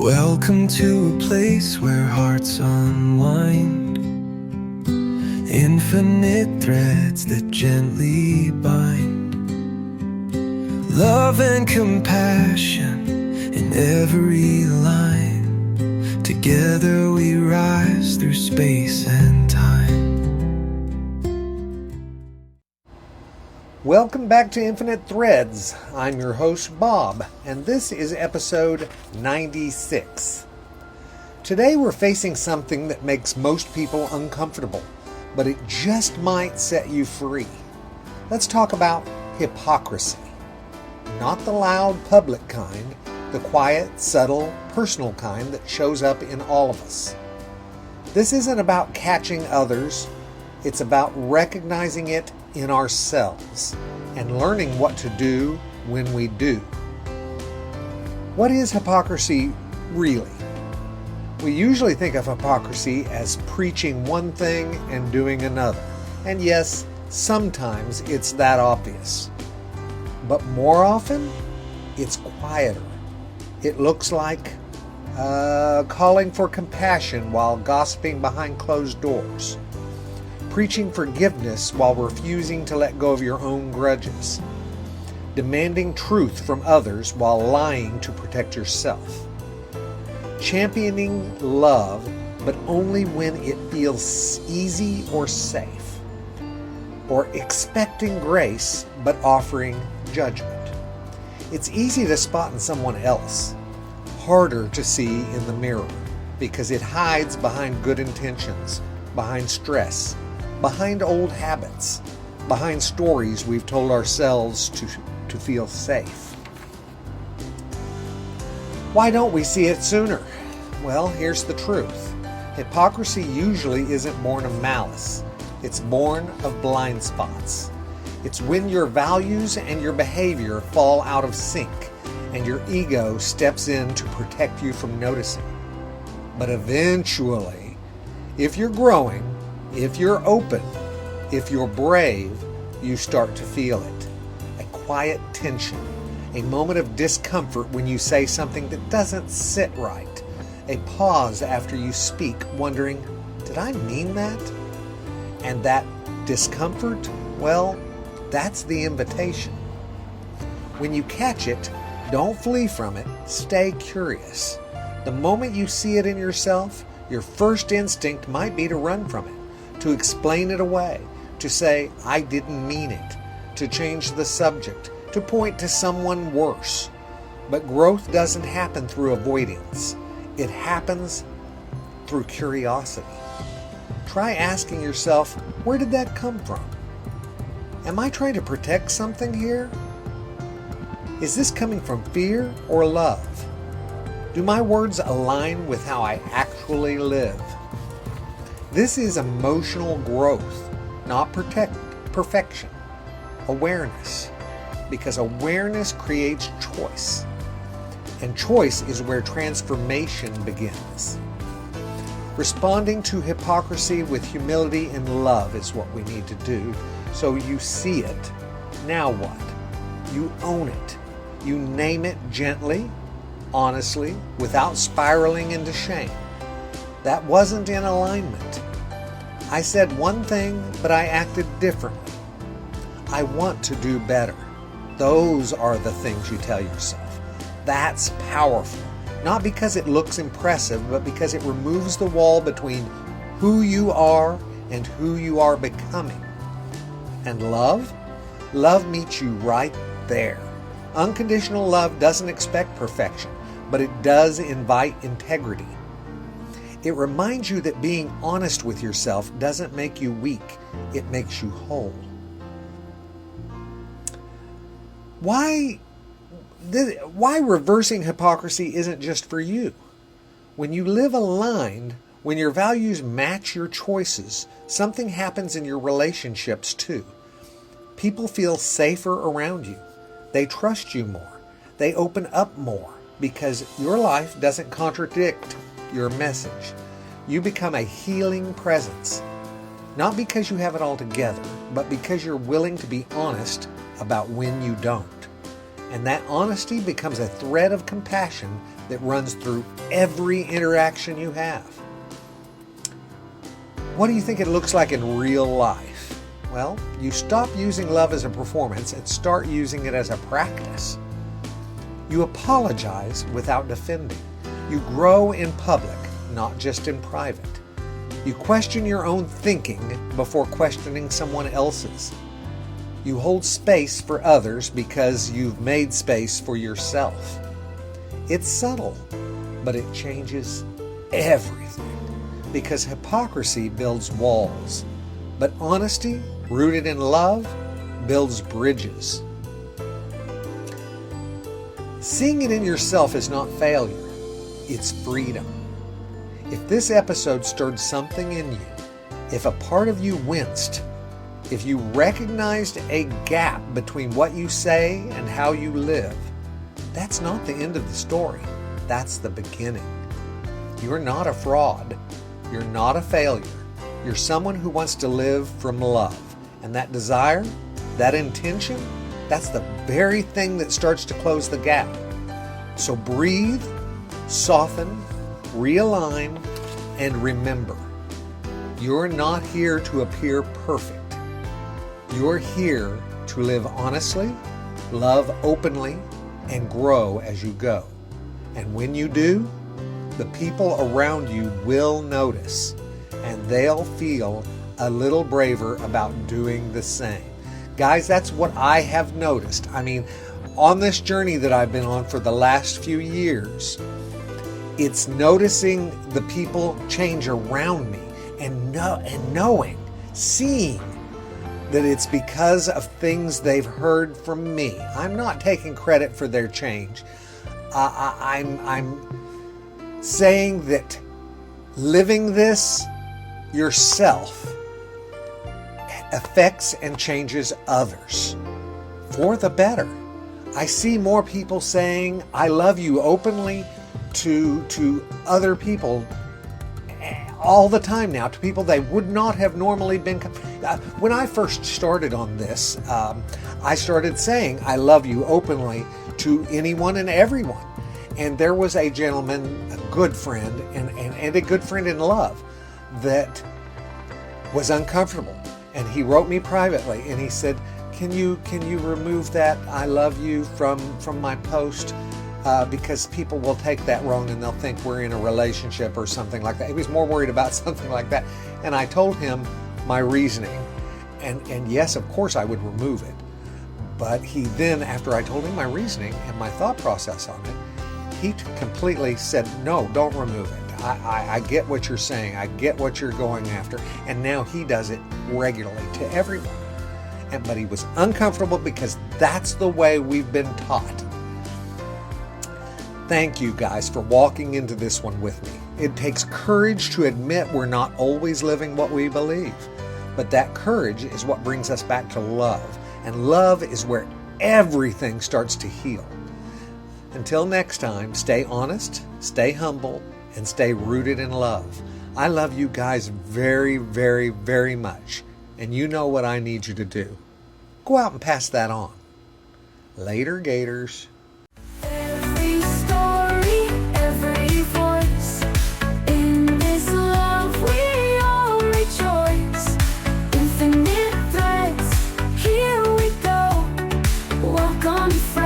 Welcome to a place where hearts unwind, infinite threads that gently bind, love and compassion in every line. Together we rise through space and time. Welcome back to Infinite Threads. I'm your host, Bob, and this is episode 96. Today we're facing something that makes most people uncomfortable, but it just might set you free. Let's talk about hypocrisy. Not the loud public kind, the quiet, subtle, personal kind that shows up in all of us. This isn't about catching others, it's about recognizing it in ourselves and learning what to do when we do. What is hypocrisy really? We usually think of hypocrisy as preaching one thing and doing another. And yes, sometimes it's that obvious. But more often, it's quieter. It looks like calling for compassion while gossiping behind closed doors. Preaching forgiveness while refusing to let go of your own grudges. Demanding truth from others while lying to protect yourself. Championing love, but only when it feels easy or safe. Or expecting grace, but offering judgment. It's easy to spot in someone else. Harder to see in the mirror, because it hides behind good intentions, behind stress, behind old habits, behind stories we've told ourselves to feel safe. Why don't we see it sooner? Well, here's the truth. Hypocrisy usually isn't born of malice. It's born of blind spots. It's when your values and your behavior fall out of sync and your ego steps in to protect you from noticing. But eventually, if you're growing, if you're open, if you're brave, you start to feel it. A quiet tension, a moment of discomfort when you say something that doesn't sit right, a pause after you speak, wondering, did I mean that? And that discomfort, well, that's the invitation. When you catch it, don't flee from it, stay curious. The moment you see it in yourself, your first instinct might be to run from it, to explain it away, to say, I didn't mean it, to change the subject, to point to someone worse. But growth doesn't happen through avoidance. It happens through curiosity. Try asking yourself, where did that come from? Am I trying to protect something here? Is this coming from fear or love? Do my words align with how I actually live? This is emotional growth, not perfection. Awareness. Because awareness creates choice. And choice is where transformation begins. Responding to hypocrisy with humility and love is what we need to do. So you see it. Now what? You own it. You name it gently, honestly, without spiraling into shame. That wasn't in alignment. I said one thing, but I acted differently. I want to do better. Those are the things you tell yourself. That's powerful. Not because it looks impressive, but because it removes the wall between who you are and who you are becoming. And love? Love meets you right there. Unconditional love doesn't expect perfection, but it does invite integrity. It reminds you that being honest with yourself doesn't make you weak, it makes you whole. Why reversing hypocrisy isn't just for you? When you live aligned, when your values match your choices, something happens in your relationships too. People feel safer around you. They trust you more. They open up more because your life doesn't contradict your message. You become a healing presence. Not because you have it all together, but because you're willing to be honest about when you don't. And that honesty becomes a thread of compassion that runs through every interaction you have. What do you think it looks like in real life? Well, you stop using love as a performance and start using it as a practice. You apologize without defending. You grow in public, not just in private. You question your own thinking before questioning someone else's. You hold space for others because you've made space for yourself. It's subtle, but it changes everything because hypocrisy builds walls, but honesty, rooted in love, builds bridges. Seeing it in yourself is not failure, it's freedom. If this episode stirred something in you, if a part of you winced, if you recognized a gap between what you say and how you live, that's not the end of the story. That's the beginning. You're not a fraud. You're not a failure. You're someone who wants to live from love. And that desire, that intention, that's the very thing that starts to close the gap. So breathe, soften, realign, and remember, you're not here to appear perfect. You're here to live honestly, love openly, and grow as you go. And when you do, the people around you will notice, and they'll feel a little braver about doing the same. Guys, that's what I have noticed. I mean, on this journey that I've been on for the last few years, it's noticing the people change around me and knowing, seeing that it's because of things they've heard from me. I'm not taking credit for their change. I'm saying that living this yourself affects and changes others for the better. I see more people saying, I love you openly to other people all the time now, to people they would not have normally been. When I first started on this, I started saying, I love you openly to anyone and everyone. And there was a gentleman, a good friend, and a good friend in love that was uncomfortable. And he wrote me privately and he said, can you remove that I love you from my post? Because people will take that wrong and they'll think we're in a relationship or something like that. He was more worried about something like that. And I told him my reasoning. And yes, of course I would remove it. But he then, after I told him my reasoning and my thought process on it, he completely said, no, don't remove it. I get what you're saying. I get what you're going after. And now he does it regularly to everyone. But he was uncomfortable because that's the way we've been taught. Thank you guys for walking into this one with me. It takes courage to admit we're not always living what we believe. But that courage is what brings us back to love. And love is where everything starts to heal. Until next time, stay honest, stay humble, and stay rooted in love. I love you guys very, very, very much. And you know what I need you to do. Go out and pass that on. Later, Gators. Every story, every voice, in this love we all rejoice. Infinite threads, here we go. Welcome, friends.